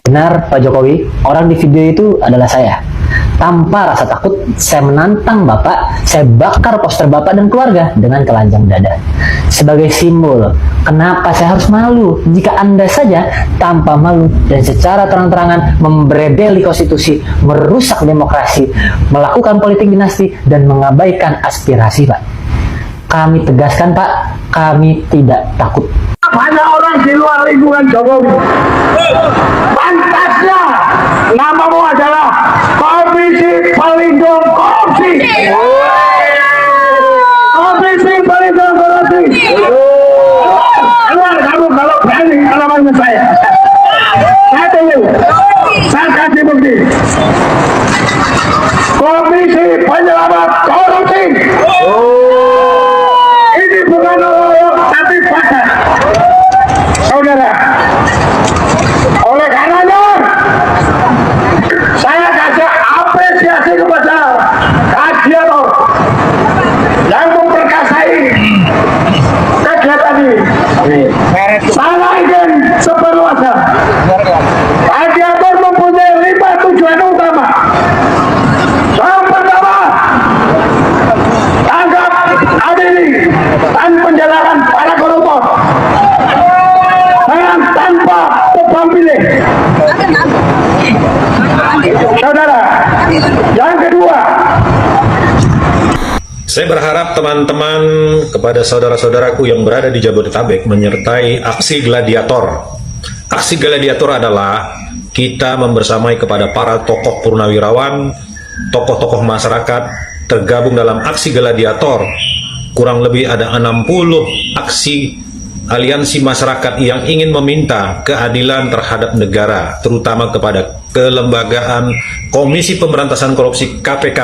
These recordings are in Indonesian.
Benar, Pak Jokowi, orang di video itu adalah saya. Tanpa rasa takut, saya menantang Bapak, saya bakar poster Bapak dan keluarga dengan telanjang dada. Sebagai simbol, kenapa saya harus malu jika Anda saja tanpa malu dan secara terang-terangan membrebeli konstitusi, merusak demokrasi, melakukan politik dinasti, dan mengabaikan aspirasi, Pak. Kami tegaskan, Pak, kami tidak takut. Banyak orang di luar lingkungan Jokowi. Pantasnya namamu adalah Komisi Pelindung Korupsi. Komisi Pelindung Korupsi. Keluar kamu kalau berani alamatnya saya. Saya tunggu. Saya kasih bukti. Komisi Penyelamat Korupsi. Ini bukan orang tapi fakta. Saudara, oleh karenanya saya kasih apresiasi kepada Kadiator yang memperkasai kegiatan ini. Saya ingin seperluasa. Kadiator mempunyai 5 tujuan utama. Yang pertama, tanggap adili dan penjelasan para koruptor tanpa tebang pilih. Saudara, yang kedua, saya berharap teman-teman kepada saudara-saudaraku yang berada di Jabodetabek menyertai aksi gladiator. Aksi gladiator adalah kita membersamai kepada para tokoh purnawirawan, tokoh-tokoh masyarakat tergabung dalam aksi gladiator. Kurang lebih ada 60 aksi aliansi masyarakat yang ingin meminta keadilan terhadap negara, terutama kepada kelembagaan Komisi Pemberantasan Korupsi KPK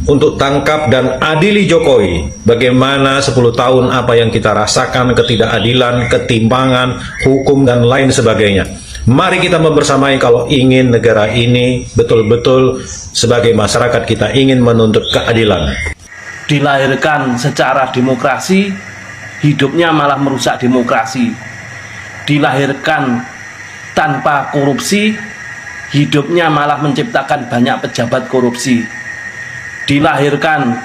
untuk tangkap dan adili Jokowi. Bagaimana 10 tahun apa yang kita rasakan, ketidakadilan, ketimpangan, hukum dan lain sebagainya. Mari kita membersamai kalau ingin negara ini betul-betul sebagai masyarakat kita ingin menuntut keadilan. Dilahirkan secara demokrasi, hidupnya malah merusak demokrasi. Dilahirkan tanpa korupsi, hidupnya malah menciptakan banyak pejabat korupsi. Dilahirkan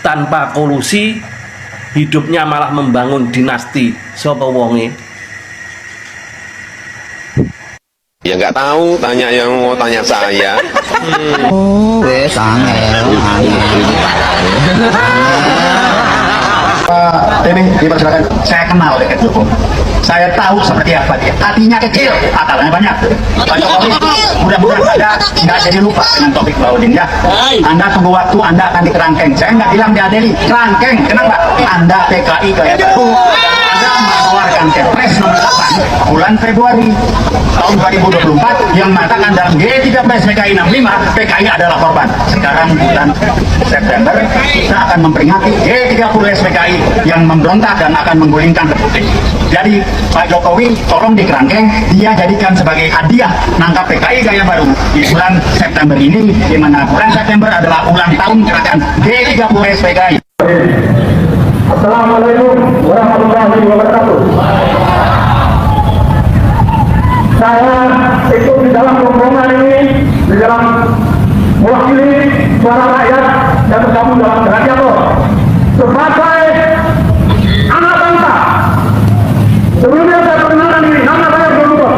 tanpa kolusi, hidupnya malah membangun dinasti. Sapa wonge? Ya nggak tahu, tanya yang mau tanya saya. Oh, wes angel. ini dipersilakan. Saya kenal dengan Jokowi. Saya tahu seperti apa dia. Hatinya kecil, akalnya banyak. Pak Jokowi, mudah-mudahan Anda nggak jadi lupa dengan topik Baudin ya. Anda tunggu waktu, Anda akan dikerangkeng. Saya nggak bilang diadili, kerangkeng. Kenapa? Anda PKI gaya baru. Anda mengeluarkan Kepres nomor 8 bulan Februari tahun 2024 yang mengatakan dalam G13 PKI 65 PKI adalah korban. Sekarang bulan September kita akan memperingati G30 PKI yang memberontak dan akan menggulingkan Republik. Jadi Pak Jokowi tolong dikerangkeng, dia jadikan sebagai hadiah nangkap PKI gaya baru di bulan September ini, di mana bulan September adalah ulang tahun gerakan G30 PKI. Assalamualaikum warahmatullahi wabarakatuh. Saya ikut di dalam rombongan ini, di dalam mewakili suara rakyat yang tergabung dalam gladiator sebagai anak bangsa. Sebelumnya saya perkenalkan diri, nama saya Bro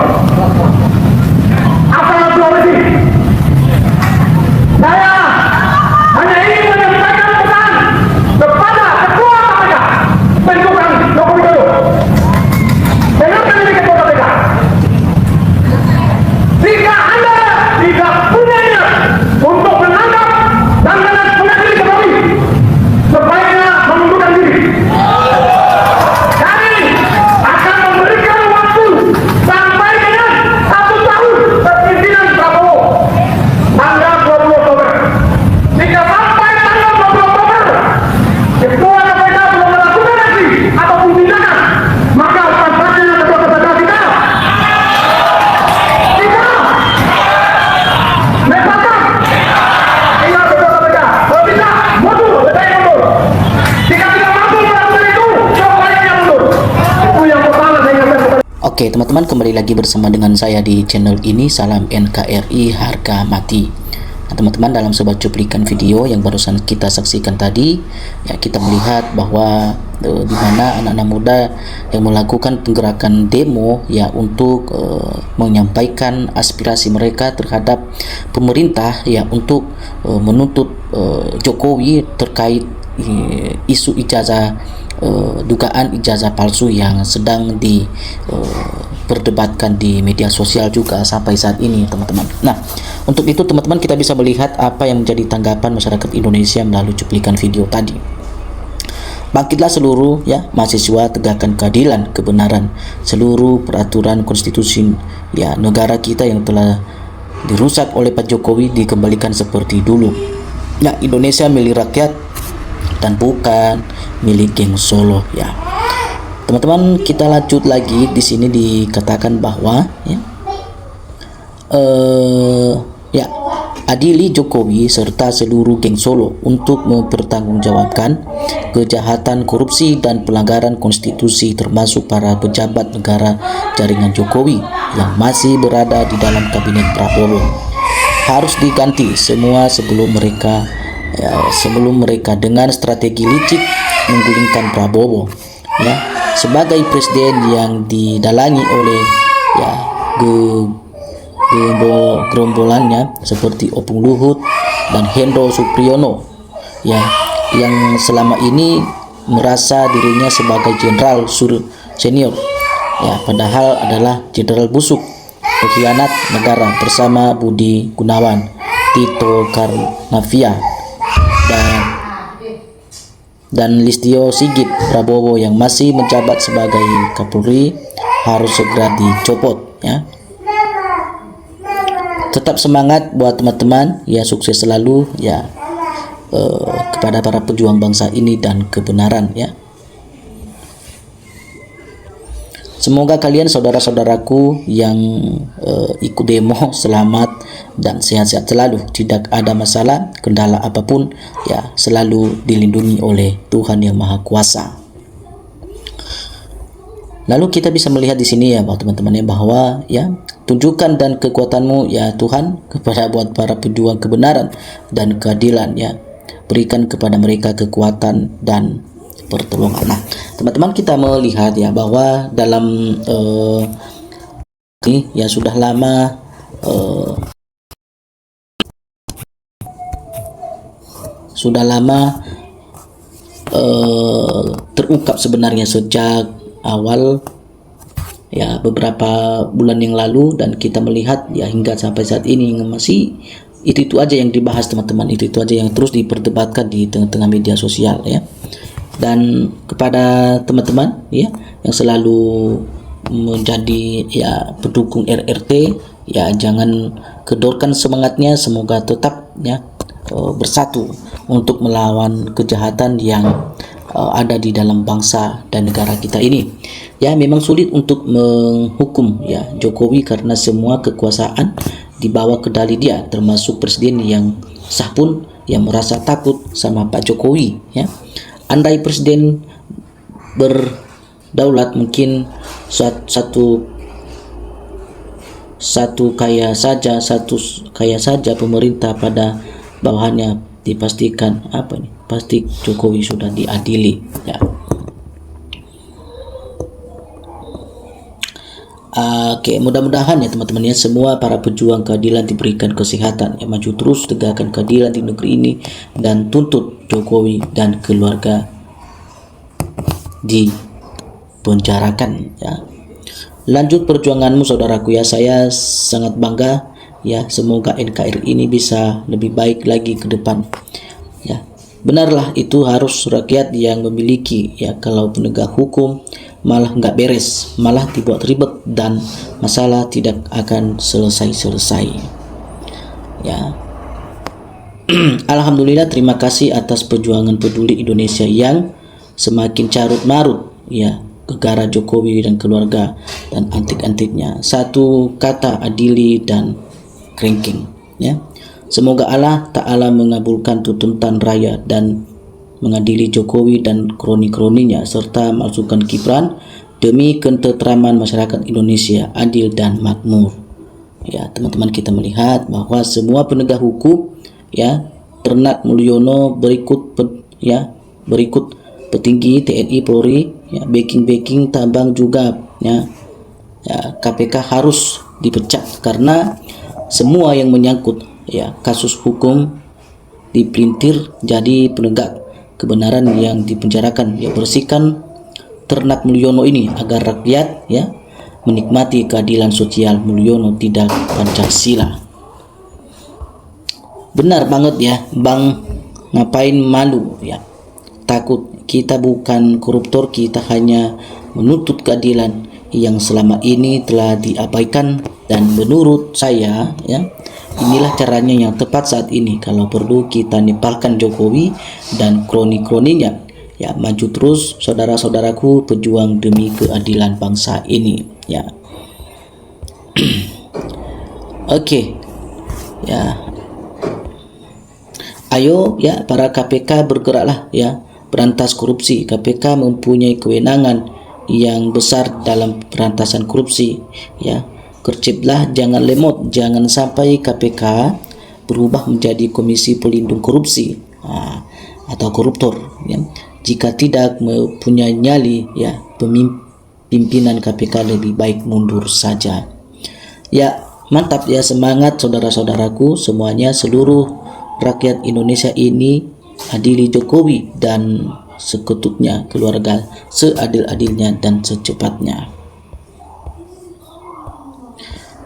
asal Sulawesi. Saya hanya ingin menyampaikan pesan kepada ketua KPK, bentukan Joko Widodo. Oke teman-teman, kembali lagi bersama dengan saya di channel ini. Salam NKRI harga mati. Nah teman-teman, dalam sebuah cuplikan video yang barusan kita saksikan tadi, ya kita melihat bahwa di mana anak-anak muda yang melakukan penggerakan demo ya untuk menyampaikan aspirasi mereka terhadap pemerintah ya untuk menuntut Jokowi terkait isu ijazah dugaan ijazah palsu yang sedang diperdebatkan di media sosial juga sampai saat ini teman-teman. Nah untuk itu teman-teman, kita bisa melihat apa yang menjadi tanggapan masyarakat Indonesia melalui cuplikan video tadi. Bangkitlah seluruh ya mahasiswa, tegakkan keadilan, kebenaran, seluruh peraturan konstitusi ya negara kita yang telah dirusak oleh Pak Jokowi dikembalikan seperti dulu. Ya, Indonesia milik rakyat dan bukan milik geng Solo ya. Teman-teman, kita lanjut lagi. Di sini dikatakan bahwa ya adili Jokowi serta seluruh geng Solo untuk mempertanggungjawabkan kejahatan korupsi dan pelanggaran konstitusi, termasuk para pejabat negara jaringan Jokowi yang masih berada di dalam kabinet Prabowo. Harus diganti semua sebelum mereka dengan strategi licik menggulingkan Prabowo ya, sebagai presiden yang didalangi oleh ya gerombolannya seperti Opung Luhut dan Hendro Supriyono ya, yang selama ini merasa dirinya sebagai jenderal senior ya, padahal adalah jenderal busuk, pengkhianat negara bersama Budi Gunawan, Tito Karnavian dan Listio Sigit Prabowo yang masih menjabat sebagai Kapolri harus segera dicopot ya. Tetap semangat buat teman-teman ya, sukses selalu ya kepada para pejuang bangsa ini dan kebenaran ya. Semoga kalian saudara-saudaraku yang ikut demo selamat dan sehat-sehat selalu, tidak ada masalah, kendala apapun ya, selalu dilindungi oleh Tuhan yang Maha Kuasa. Lalu kita bisa melihat di sini ya teman-teman ya, bahwa ya tunjukkan dan kekuatanmu ya Tuhan kepada buat para pejuang kebenaran dan keadilan ya, berikan kepada mereka kekuatan dan pertolongan. Nah teman-teman, kita melihat ya bahwa dalam ini ya sudah lama terungkap sebenarnya sejak awal ya beberapa bulan yang lalu, dan kita melihat ya hingga sampai saat ini masih itu aja yang dibahas teman-teman, itu aja yang terus diperdebatkan di tengah-tengah media sosial ya. Dan kepada teman-teman ya yang selalu menjadi ya pendukung RRT ya, jangan kedorkan semangatnya, semoga tetap ya bersatu untuk melawan kejahatan yang ada di dalam bangsa dan negara kita ini. Ya memang sulit untuk menghukum ya Jokowi karena semua kekuasaan dibawa kendali dia, termasuk presiden yang sah pun yang merasa takut sama Pak Jokowi ya. Andai presiden berdaulat, mungkin satu kaya saja pemerintah pada bawahannya dipastikan pasti Jokowi sudah diadili ya. Oke, mudah-mudahan ya teman-teman ya, semua para pejuang keadilan diberikan kesehatan ya, maju terus tegakkan keadilan di negeri ini dan tuntut Jokowi dan keluarga dipenjarakan ya. Lanjut perjuanganmu saudaraku ya, saya sangat bangga ya, semoga NKRI ini bisa lebih baik lagi ke depan ya. Benarlah itu harus rakyat yang memiliki ya, kalau penegak hukum malah nggak beres, malah dibuat ribet dan masalah tidak akan selesai ya. Alhamdulillah, terima kasih atas perjuangan peduli Indonesia yang semakin carut marut ya, gegara Jokowi dan keluarga dan antik-antiknya. Satu kata, adili dan ranking ya. Semoga Allah Ta'ala mengabulkan tuntutan rakyat dan mengadili Jokowi dan kroni-kroninya, serta masukkan Gibran demi ketenteraman masyarakat Indonesia adil dan makmur. Ya, teman-teman, kita melihat bahwa semua penegak hukum, ya, Ternak Mulyono berikut petinggi TNI Polri, ya, backing Tambang juga, ya, KPK harus dipecat karena semua yang menyangkut, ya, kasus hukum dipelintir jadi penegak kebenaran yang dipenjarakan. Ya, bersihkan Ternak Mulyono ini agar rakyat, ya, menikmati keadilan sosial. Mulyono tidak Pancasila. Benar banget ya, Bang. Ngapain malu, ya? Takut. Kita bukan koruptor, kita hanya menuntut keadilan yang selama ini telah diabaikan. Dan menurut saya, ya, inilah caranya yang tepat saat ini. Kalau perlu kita nipalkan Jokowi dan kroni-kroninya, ya, maju terus saudara-saudaraku pejuang demi keadilan bangsa ini, ya. Oke. Ya. Ayo, ya, para KPK bergeraklah, ya, berantas korupsi. KPK mempunyai kewenangan yang besar dalam perantasan korupsi, ya. Kerciplah, jangan lemot, jangan sampai KPK berubah menjadi Komisi Pelindung Korupsi, atau koruptor, ya. Jika tidak mempunyai nyali, ya, pimpinan KPK lebih baik mundur saja. Ya, mantap ya, semangat saudara-saudaraku semuanya, seluruh rakyat Indonesia ini adili Jokowi dan sekutunya keluarga seadil-adilnya dan secepatnya.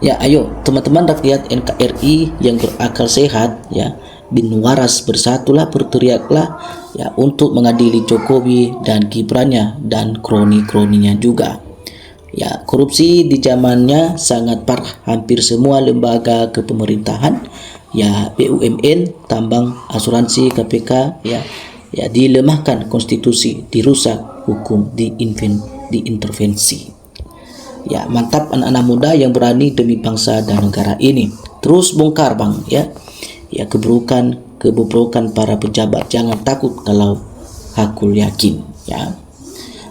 Ya, ayo teman-teman rakyat NKRI yang berakal sehat, ya, bin waras, bersatulah, berteriaklah, ya, untuk mengadili Jokowi dan Gibrannya dan kroni-kroninya juga. Ya, korupsi di zamannya sangat parah. Hampir semua lembaga kepemerintahan, ya, BUMN, tambang, asuransi, KPK, ya, dilemahkan, konstitusi dirusak, hukum diintervensi. Ya, mantap anak-anak muda yang berani demi bangsa dan negara ini. Terus bongkar, Bang, ya. Ya, kebobrokan para pejabat. Jangan takut kalau aku yakin, ya.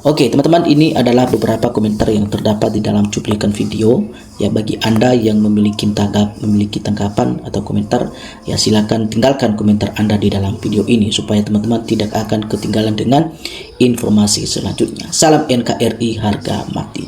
Oke, teman-teman, ini adalah beberapa komentar yang terdapat di dalam cuplikan video. Ya, bagi Anda yang memiliki tanggapan atau komentar, ya, silakan tinggalkan komentar Anda di dalam video ini supaya teman-teman tidak akan ketinggalan dengan informasi selanjutnya. Salam NKRI, harga mati.